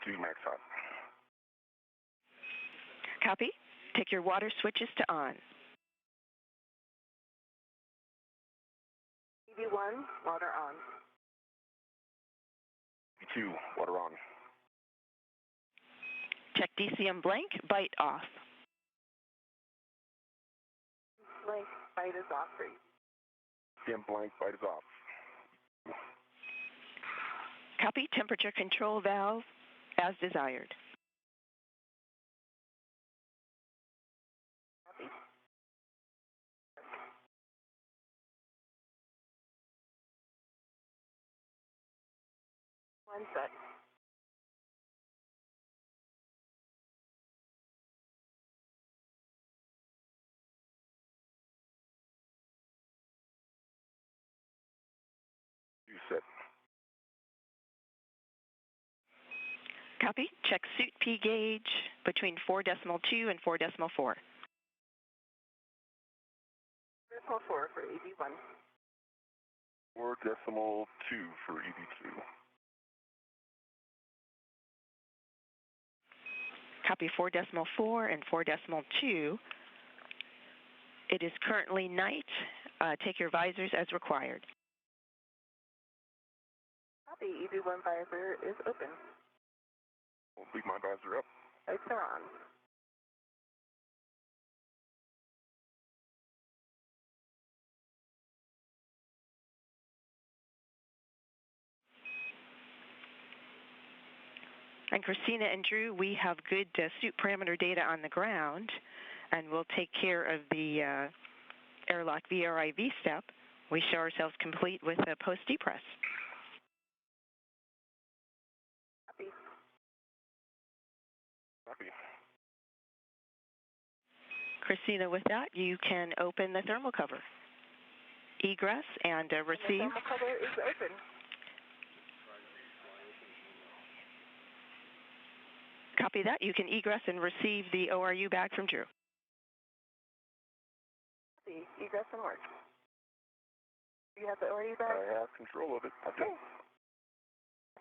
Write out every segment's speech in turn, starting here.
2 max hot. Copy. Take your water switches to on. EV1, water on. EV2, water on. Check DCM blank, bite off. Blank, bite is off for you. DCM blank, bite is off. Copy. Temperature control valve as desired. Copy. One set. Set. Copy. Check suit P gauge between 4.2 and 4.4. 4.4 for EV1. 4.2 for EV2. Copy. 4.4 and 4.2. It is currently night. Take your visors as required. Copy. EV1 visor is open. I'll leave my visor up. Lights are on. And Christina and Drew, we have good suit parameter data on the ground, and we'll take care of the airlock VRIV step. We show ourselves complete with a post-depress. Copy. Copy. Christina, with that, you can open the thermal cover. Egress and receive. The thermal cover is open. Copy that. You can egress and receive the ORU bag from Drew. Copy. Egress and work. Do you have the ORU bag? I have control of it. Okay.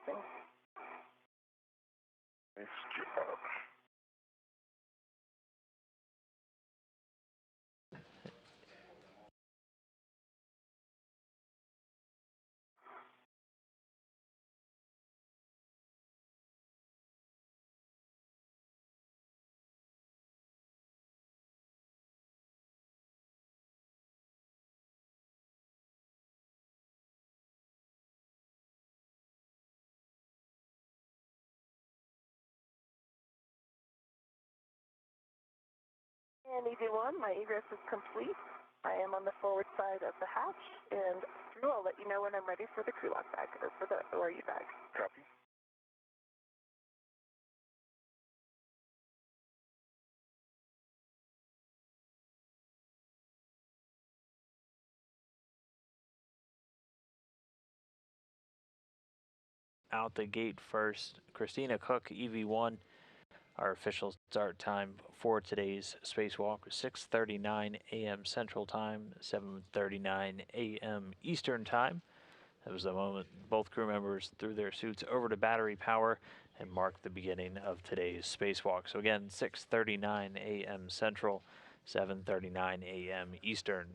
Yep. Nice job. And EV1, my egress is complete. I am on the forward side of the hatch, and Drew, I'll let you know when I'm ready for the crew lock bag, or for the ORU bag. Copy. Out the gate first, Christina Koch, EV1. Our official start time for today's spacewalk was 6:39 a.m. Central Time, 7:39 a.m. Eastern Time. That was the moment both crew members threw their suits over to battery power and marked the beginning of today's spacewalk. So again, 6:39 a.m. Central, 7:39 a.m. Eastern.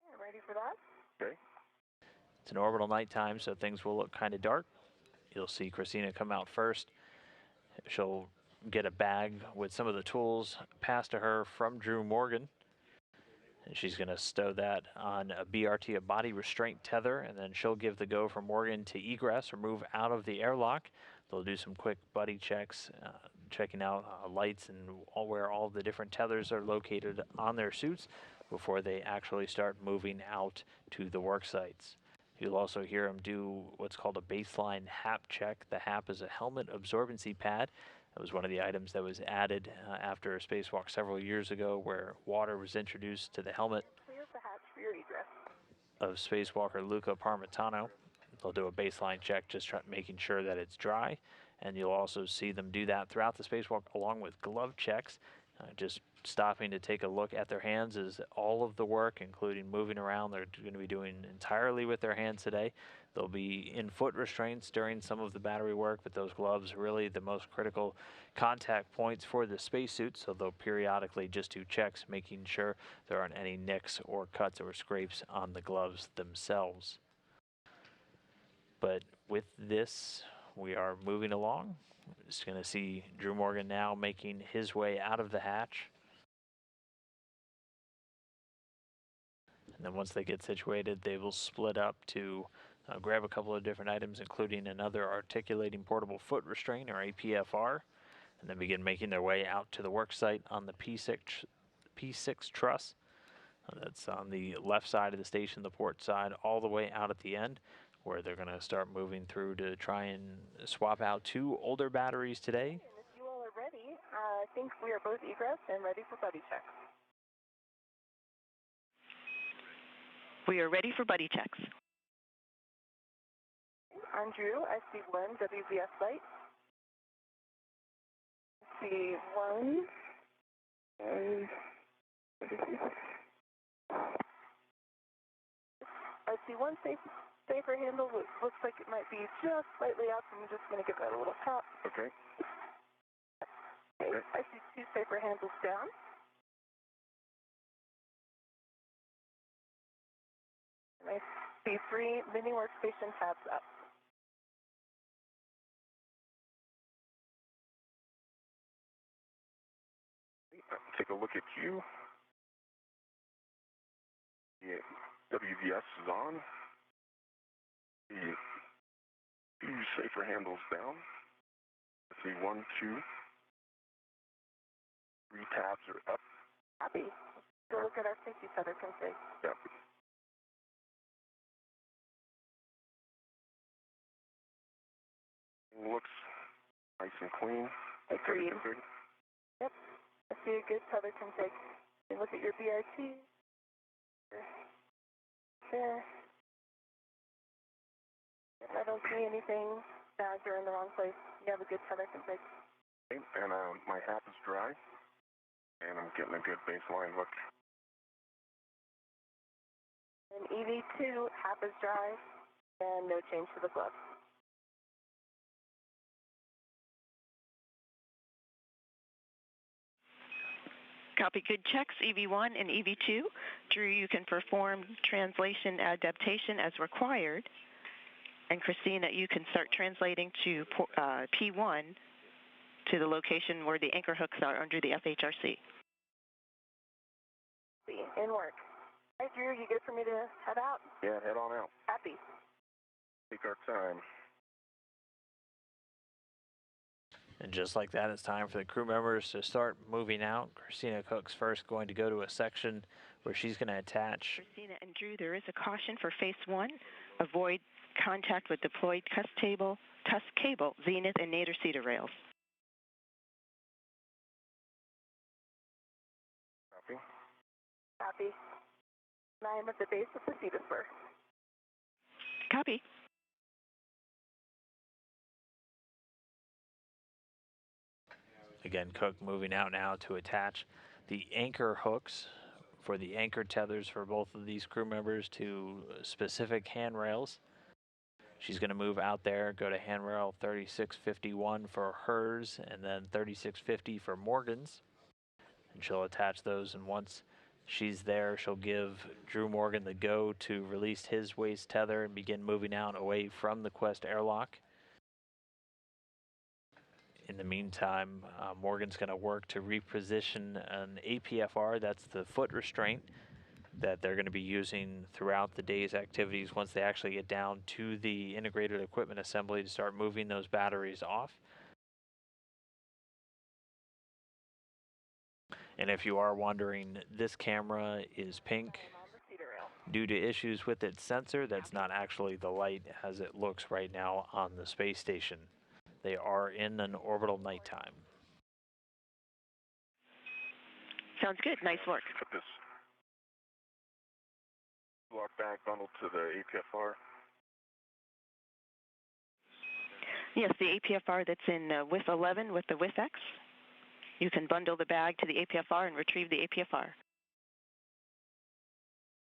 Yeah, ready for that? Okay. It's an orbital nighttime, so things will look kind of dark. You'll see Christina come out first. She'll get a bag with some of the tools passed to her from Drew Morgan. And she's going to stow that on a BRT, a body restraint tether, and then she'll give the go for Morgan to egress or move out of the airlock. They'll do some quick buddy checks, checking out lights and where all the different tethers are located on their suits before they actually start moving out to the work sites. You'll also hear them do what's called a baseline HAP check. The HAP is a helmet absorbency pad. That was one of the items that was added after a spacewalk several years ago where water was introduced to the helmet Clear the hatch for your egress. of spacewalker Luca Parmitano. They'll do a baseline check, just making sure that it's dry. And you'll also see them do that throughout the spacewalk along with glove checks, just stopping to take a look at their hands as all of the work, including moving around, they're going to be doing entirely with their hands today. They'll be in foot restraints during some of the battery work, but those gloves are really the most critical contact points for the spacesuit, so they'll periodically just do checks, making sure there aren't any nicks or cuts or scrapes on the gloves themselves. But with this, we are moving along. Just going to see Drew Morgan now making his way out of the hatch. And then once they get situated, they will split up to grab a couple of different items, including another articulating portable foot restraint, or APFR, and then begin making their way out to the work site on the P6 truss. That's on the left side of the station, the port side, all the way out at the end, where they're going to start moving through to try and swap out 2 older batteries today. And if you all are ready, I think we are both egress and ready for buddy checks. We are ready for buddy checks. I'm Drew. I see 1 WVS light. I see 1. I see 1 safer handle. Looks like it might be just slightly up. I'm just going to give that a little tap. Okay. Okay. I see 2 safer handles down. And I see 3 mini workstation tabs up. Take a look at you. The WVS is on. The 2 safer handles down. I see 1, 2. 3 tabs are up. Copy. Go look at our safety tether config. Yep. Looks nice and clean. Agreed. Yep. I see a good tether config. You look at your BRT. There. I don't see anything snagged or in the wrong place. You have a good tether config. Okay. And my hat is dry. And I'm getting a good baseline look. And EV2, half is dry, and no change to the glove. Copy, good checks, EV1 and EV2. Drew, you can perform translation adaptation as required. And Christina, you can start translating to P1 to the location where the anchor hooks are under the FHRC. In work. Hey, Drew, you good for me to head out? Yeah, head on out. Happy. Take our time. And just like that, it's time for the crew members to start moving out. Christina Koch's first going to go to a section where she's going to attach. Christina and Drew, there is a caution for phase 1. Avoid contact with deployed tusk cable, zenith, and nadir cedar rails. Copy. Copy. And I am at the base of the cedar spur. Copy. Again, Koch moving out now to attach the anchor hooks for the anchor tethers for both of these crew members to specific handrails. She's going to move out there, go to handrail 3651 for hers, and then 3650 for Morgan's. And she'll attach those, and once she's there, she'll give Drew Morgan the go to release his waist tether and begin moving out away from the Quest airlock. In the meantime, Morgan's going to work to reposition an APFR, that's the foot restraint, that they're going to be using throughout the day's activities once they actually get down to the integrated equipment assembly to start moving those batteries off. And if you are wondering, this camera is pink due to issues with its sensor. That's not actually the light as it looks right now on the space station. They are in an orbital nighttime. Sounds good. Nice work. Put this lock bag bundle to the APFR. Yes, the APFR that's in WIF 11 with the WIF X. You can bundle the bag to the APFR and retrieve the APFR.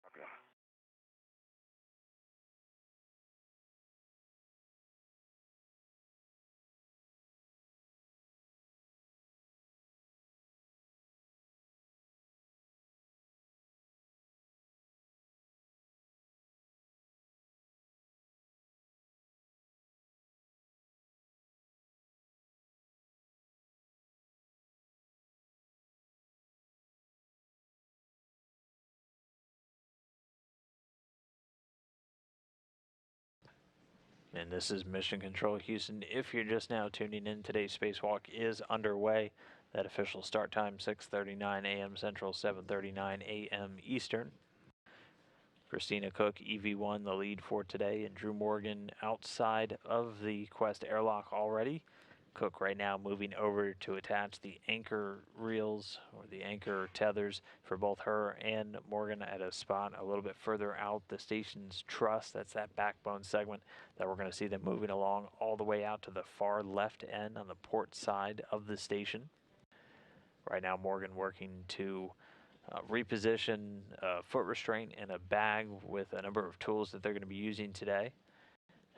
Okay. And this is Mission Control Houston. If you're just now tuning in, today's spacewalk is underway. That official start time, 6:39 a.m. Central, 7:39 a.m. Eastern. Christina Koch, EV1, the lead for today, and Drew Morgan outside of the Quest airlock already. Cook right now moving over to attach the anchor reels or the anchor tethers for both her and Morgan at a spot a little bit further out the station's truss. That's that backbone segment that we're going to see them moving along all the way out to the far left end on the port side of the station. Right now Morgan working to reposition a foot restraint and a bag with a number of tools that they're going to be using today.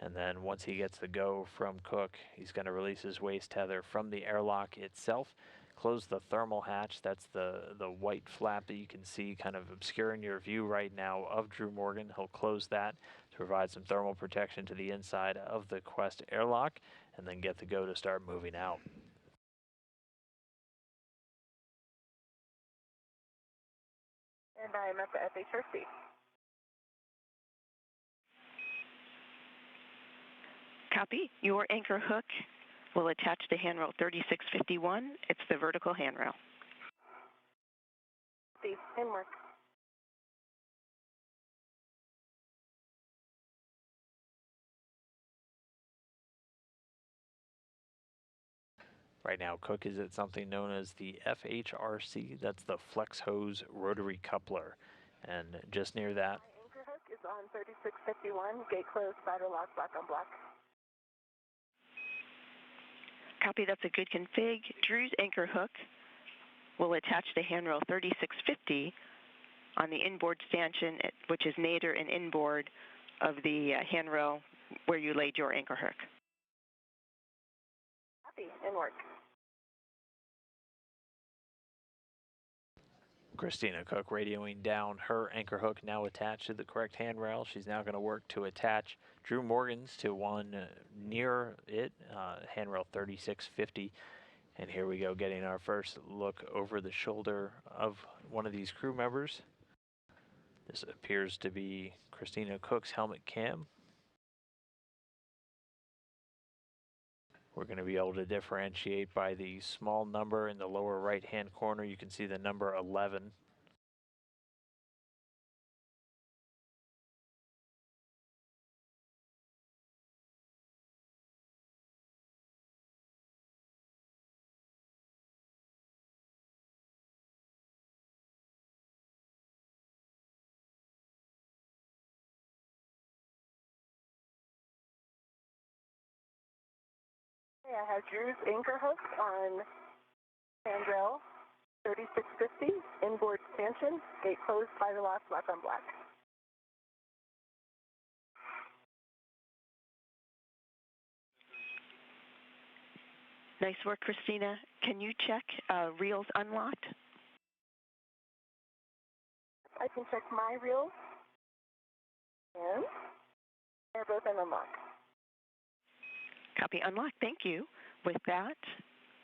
And then once he gets the go from Cook, he's going to release his waist tether from the airlock itself, close the thermal hatch. That's the white flap that you can see kind of obscuring your view right now of Drew Morgan. He'll close that to provide some thermal protection to the inside of the Quest airlock and then get the go to start moving out. And I'm at the FHRC. Copy. Your anchor hook will attach to handrail 3651. It's the vertical handrail. See, and mark. Right now, Cook is at something known as the FHRC. That's the Flex Hose Rotary Coupler. And just near that, My anchor hook is on 3651, gate closed, spider lock, black on black. Copy, that's a good config. Drew's anchor hook will attach to handrail 3650 on the inboard stanchion, which is nadir and inboard of the handrail where you laid your anchor hook. Copy, and work. Christina Koch radioing down her anchor hook now attached to the correct handrail. She's now going to work to attach Drew Morgan's to one near it, handrail 3650. And here we go, getting our first look over the shoulder of one of these crew members. This appears to be Christina Koch's helmet cam. We're going to be able to differentiate by the small number in the lower right-hand corner. You can see the number 11. Okay, I have Drew's anchor hook on handrail 3650, inboard stanchion, gate closed, spider lock, black on black. Nice work, Christina. Can you check reels unlocked? I can check my reels, and they're both unlocked. Copy, unlocked. Thank you. With that,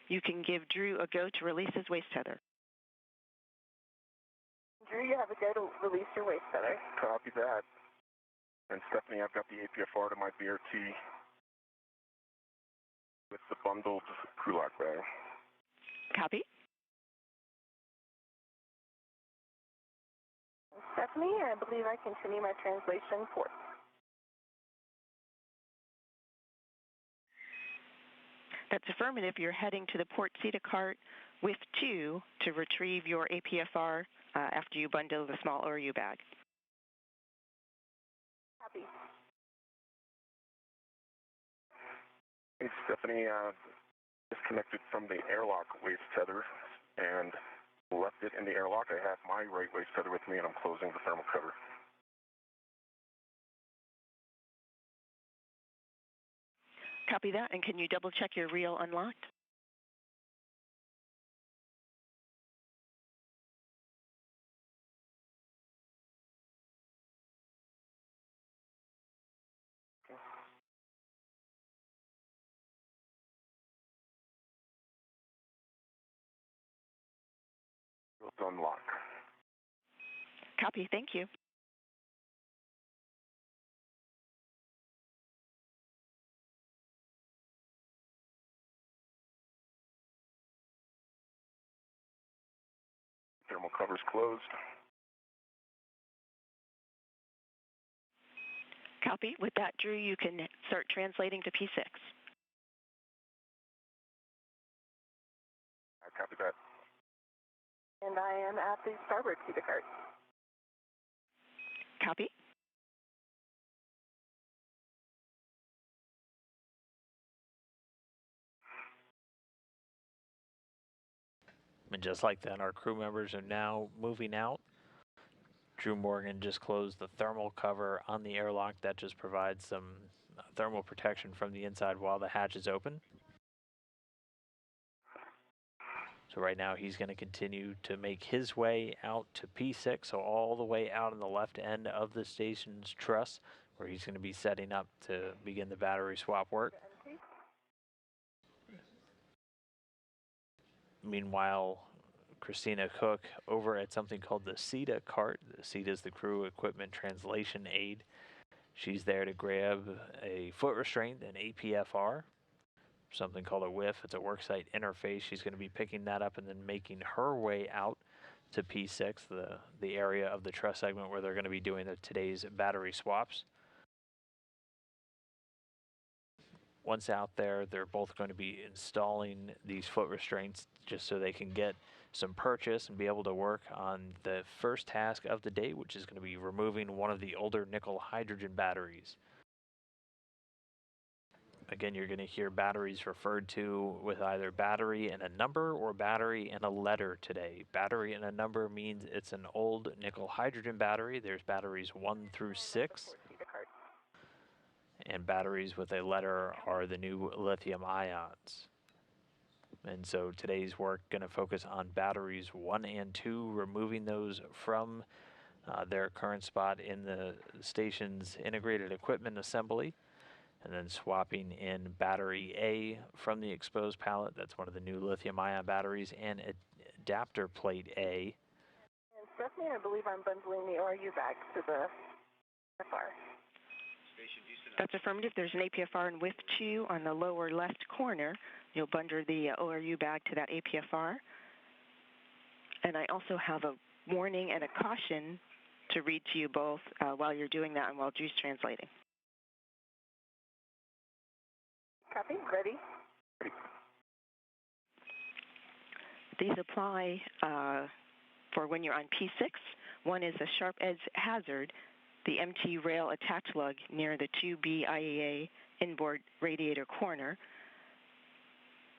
you can give Drew a go to release his waist tether. Drew, you have a go to release your waist tether. Copy that. And Stephanie, I've got the APFR to my BRT with the bundled crew lock bag. Copy. Stephanie, I believe I continue my translation port. That's affirmative. You're heading to the port CETA cart with 2 to retrieve your APFR after you bundle the small ORU bag. Copy. Hey, Stephanie, disconnected from the airlock waist tether and left it in the airlock. I have my right waist tether with me, and I'm closing the thermal cover. Copy that, and can you double check your reel unlocked? Reel's unlocked. Copy, thank you. Thermal cover's closed. Copy. With that, Drew, you can start translating to P6. I copy that. And I am at the starboard key to cart. Copy. And just like that, our crew members are now moving out. Drew Morgan just closed the thermal cover on the airlock. That just provides some thermal protection from the inside while the hatch is open. So right now he's going to continue to make his way out to P6, so all the way out on the left end of the station's truss, where he's going to be setting up to begin the battery swap work. Meanwhile, Christina Koch over at something called the CETA cart. The CETA is the Crew Equipment Translation Aid. She's there to grab a foot restraint, an APFR, something called a WIF. It's a worksite interface. She's going to be picking that up and then making her way out to P6, the area of the truss segment where they're going to be doing today's battery swaps. Once out there, they're both going to be installing these foot restraints just so they can get some purchase and be able to work on the first task of the day, which is going to be removing one of the older nickel hydrogen batteries. Again, you're going to hear batteries referred to with either battery and a number or battery and a letter today. Battery and a number means it's an old nickel hydrogen battery. There's batteries 1 through 6. And batteries with a letter are the new lithium ions. And so today's work going to focus on batteries 1 and 2, removing those from their current spot in the station's integrated equipment assembly, and then swapping in battery A from the exposed pallet. That's one of the new lithium-ion batteries, and adapter plate A. And Stephanie, I believe I'm bundling the ORU bag to the APFR. That's affirmative. There's an APFR and WIF 2 on the lower left corner. You'll bundle the ORU bag to that APFR. And I also have a warning and a caution to read to you both while you're doing that and while Drew's translating. Copy. Ready? These apply for when you're on P6. One is a sharp edge hazard, the MT rail attach lug near the 2B IAA inboard radiator corner,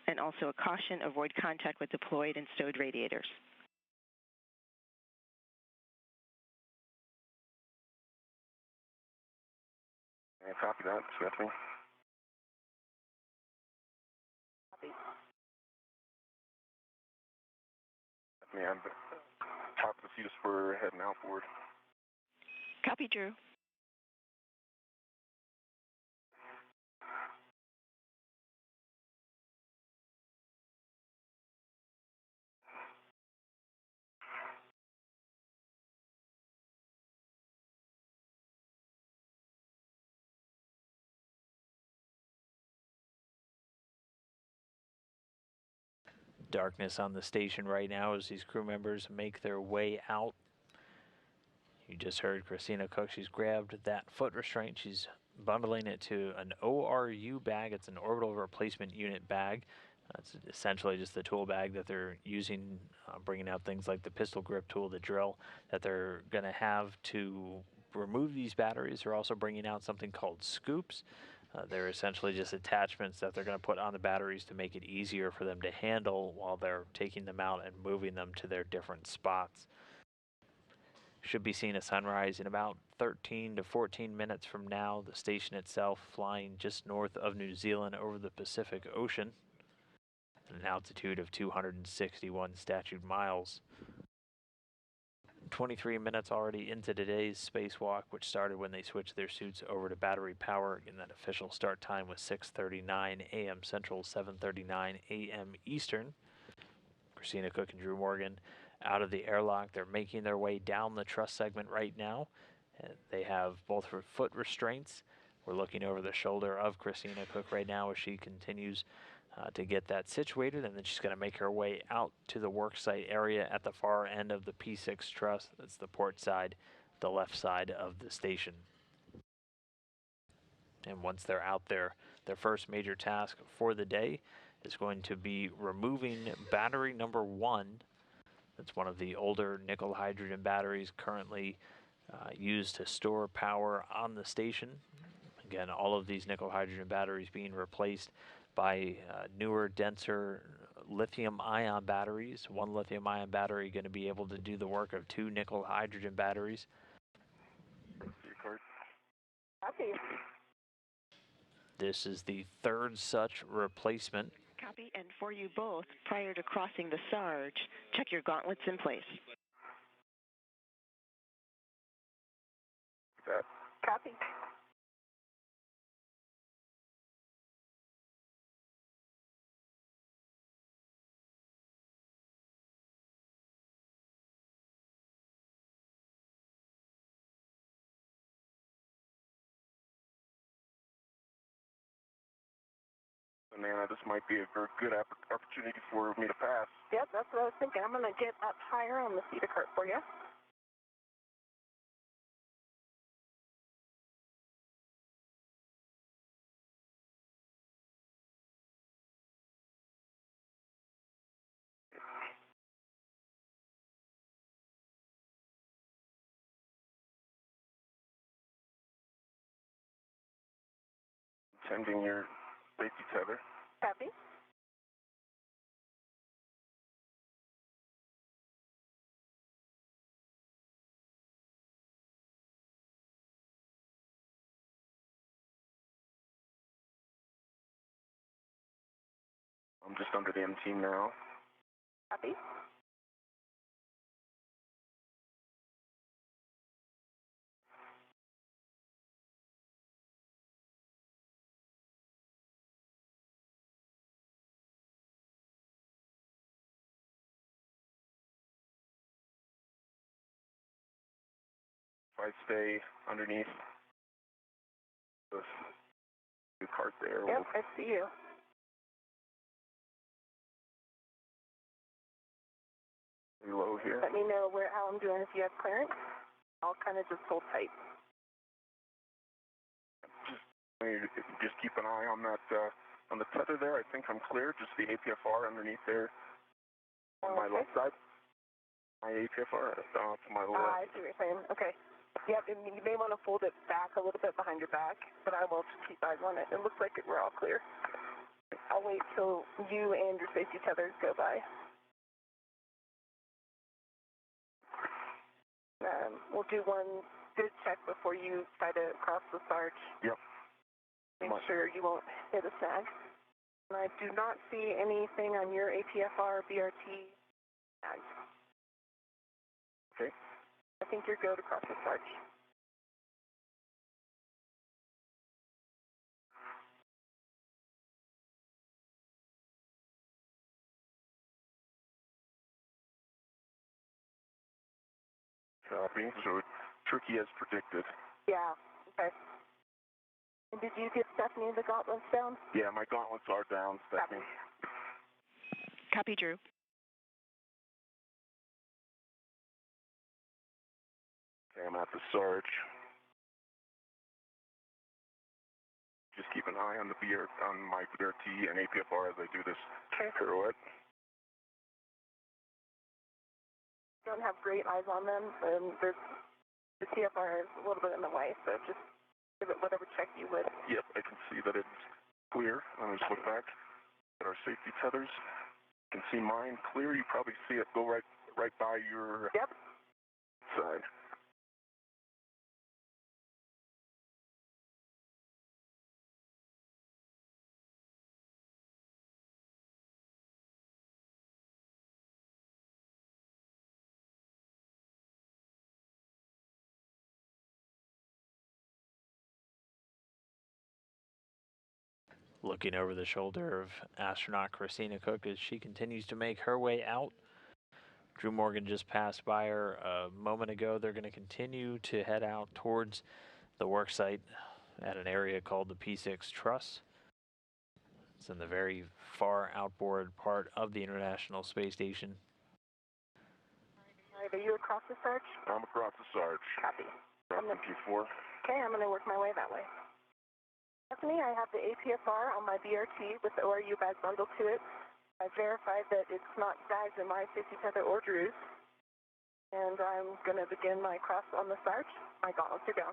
and also a caution, avoid contact with deployed and stowed radiators. And copy that, Stephanie. Stephanie, I'm top of the fetus for heading outboard. Copy, Drew. Darkness on the station right now as these crew members make their way out. You just heard Christina Koch. She's grabbed that foot restraint. She's bundling it to an ORU bag. It's an orbital replacement unit bag. It's essentially just the tool bag that they're using, bringing out things like the pistol grip tool, the drill, that they're going to have to remove these batteries. They're also bringing out something called scoops. They're essentially just attachments that they're going to put on the batteries to make it easier for them to handle while they're taking them out and moving them to their different spots. Should be seeing a sunrise in about 13 to 14 minutes from now. The station itself flying just north of New Zealand over the Pacific Ocean at an altitude of 261 statute miles. 23 minutes already into today's spacewalk, which started when they switched their suits over to battery power. Again, that official start time was 6:39 a.m. Central, 7:39 a.m. Eastern. Christina Koch and Drew Morgan out of the airlock. They're making their way down the truss segment right now. They have both foot restraints. We're looking over the shoulder of Christina Koch right now as she continues to get that situated, and then she's going to make her way out to the worksite area at the far end of the P6 truss. That's the port side, the left side of the station. And once they're out there, their first major task for the day is going to be removing battery number 1. That's one of the older nickel hydrogen batteries currently used to store power on the station. Again, all of these nickel hydrogen batteries being replaced by newer, denser lithium-ion batteries. One lithium-ion battery going to be able to do the work of 2 nickel hydrogen batteries. Copy. This is the third such replacement. Copy, and for you both, prior to crossing the Sarge, check your gauntlets in place. Copy. Nana, this might be a very good opportunity for me to pass. Yep, that's what I was thinking. I'm going to get up higher on the feeder cart for you. Sending your safety tether. Copy. I'm just under the MT now. Copy. If I stay underneath the cart there, Yep, I see you. we'll be low here. Let me know how I'm doing if you have clearance. I'll kind of just hold tight. Just keep an eye on that, on the tether there. I think I'm clear. Just the APFR underneath there on my left side. My APFR to my left. I see what you're saying. Okay. Yep, and you may want to fold it back a little bit behind your back, but I will just keep eyes on it. It looks like we're all clear. I'll wait till you and your safety tethers go by. We'll do one good check before you try to cross the Sarge. Yep. Make sure you won't hit a snag. And I do not see anything on your APFR BRT snags. Okay. I think you're good to cross the Sarge. Copy. So tricky as predicted. Yeah. Okay. And did you get Stephanie the gauntlets down? Yeah, my gauntlets are down, Stephanie. Copy, Drew. Okay, I'm at the Sarge. Just keep an eye on my BRT and APFR as I do this pirouette. Don't have great eyes on them. The TFR is a little bit in the way, so just Give it whatever check you would. Yep, I can see that it's clear. Let me just look back at our safety tethers. You can see mine clear. You probably see it go right by your side. Looking over the shoulder of astronaut Christina Koch as she continues to make her way out. Drew Morgan just passed by her a moment ago. They're going to continue to head out towards the work site at an area called the P6 Truss. It's in the very far outboard part of the International Space Station. All right, are you across the Sarge? I'm across the Sarge. Copy. I'm the Q4. Okay, I'm going to work my way that way. Stephanie, I have the APFR on my BRT with the ORU bag bundled to it. I verified that it's not guys in my safety tether or Drew's. And I'm going to begin my cross on the Sarge. My gauntlets are down.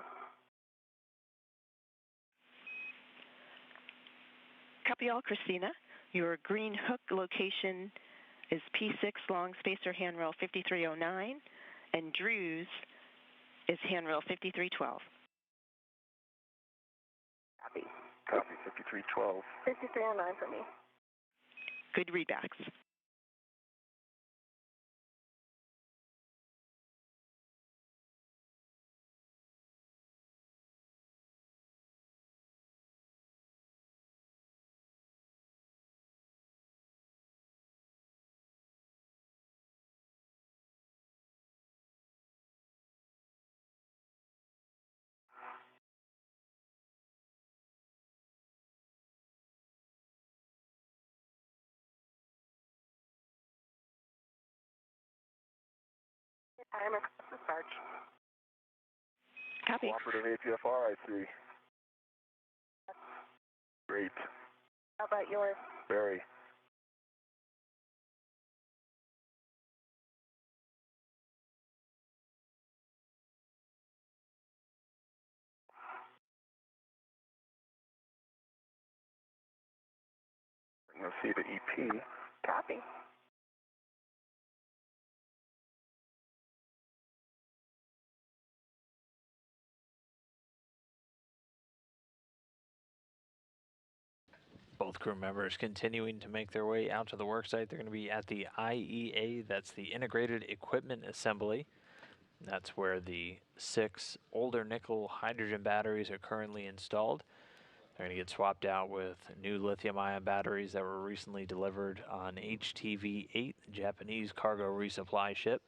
Copy all, Christina. Your green hook location is P6 long spacer handrail 5309, and Drew's is handrail 5312. Copy. Copy, 5312. 5309 for me. Good readbacks. I am across the Sarge. Copy. Cooperative APFR, I see. Great. How about yours? Very. Let's see the EP. Copy. Both crew members continuing to make their way out to the worksite. They're going to be at the IEA, that's the Integrated Equipment Assembly. That's where the 6 older nickel hydrogen batteries are currently installed. They're going to get swapped out with new lithium-ion batteries that were recently delivered on HTV-8, the Japanese cargo resupply ship.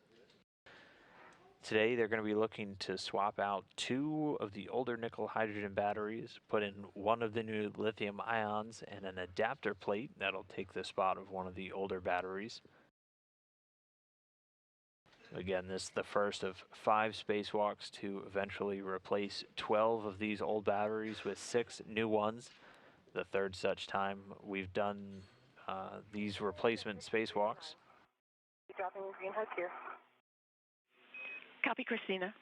Today, they're going to be looking to swap out 2 of the older nickel hydrogen batteries, put in 1 of the new lithium ions, and an adapter plate that'll take the spot of 1 of the older batteries. Again, this is the first of 5 spacewalks to eventually replace 12 of these old batteries with 6 new ones. The third such time we've done these replacement spacewalks. Dropping green hook here. Copy, Christina.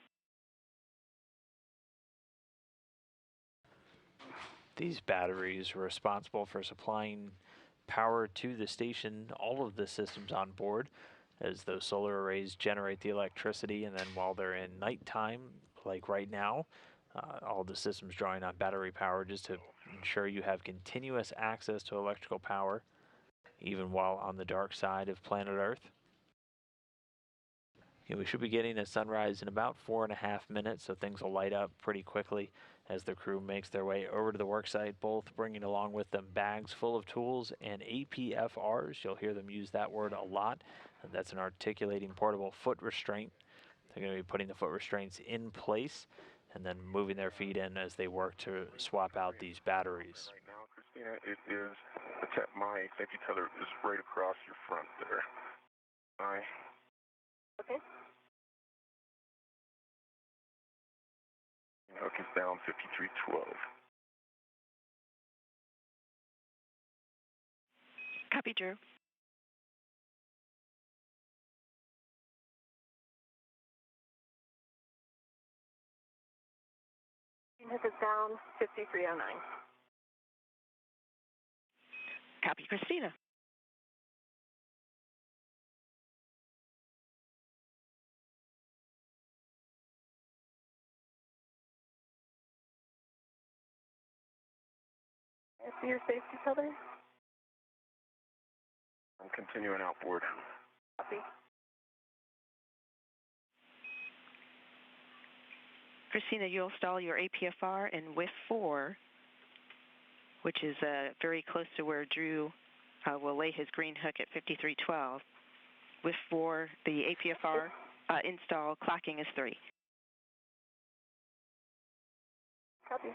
These batteries are responsible for supplying power to the station, all of the systems on board, as those solar arrays generate the electricity, and then while they're in nighttime, like right now, all the systems drawing on battery power just to ensure you have continuous access to electrical power, even while on the dark side of planet Earth. We should be getting a sunrise in about 4.5 minutes, so things will light up pretty quickly as the crew makes their way over to the worksite, both bringing along with them bags full of tools and APFRs. You'll hear them use that word a lot. And that's an articulating portable foot restraint. They're going to be putting the foot restraints in place and then moving their feet in as they work to swap out these batteries. Right now, Christina, it is, my safety tether is right across your front there. Okay. Hook is down 5312. Copy, Drew. This is down 5309. Copy, Christina. I see your safety tether. I'm continuing outboard. Copy. Christina, you'll install your APFR in WIF 4, which is very close to where Drew will lay his green hook at 5312. WIF 4, the APFR install clocking is 3. Copy.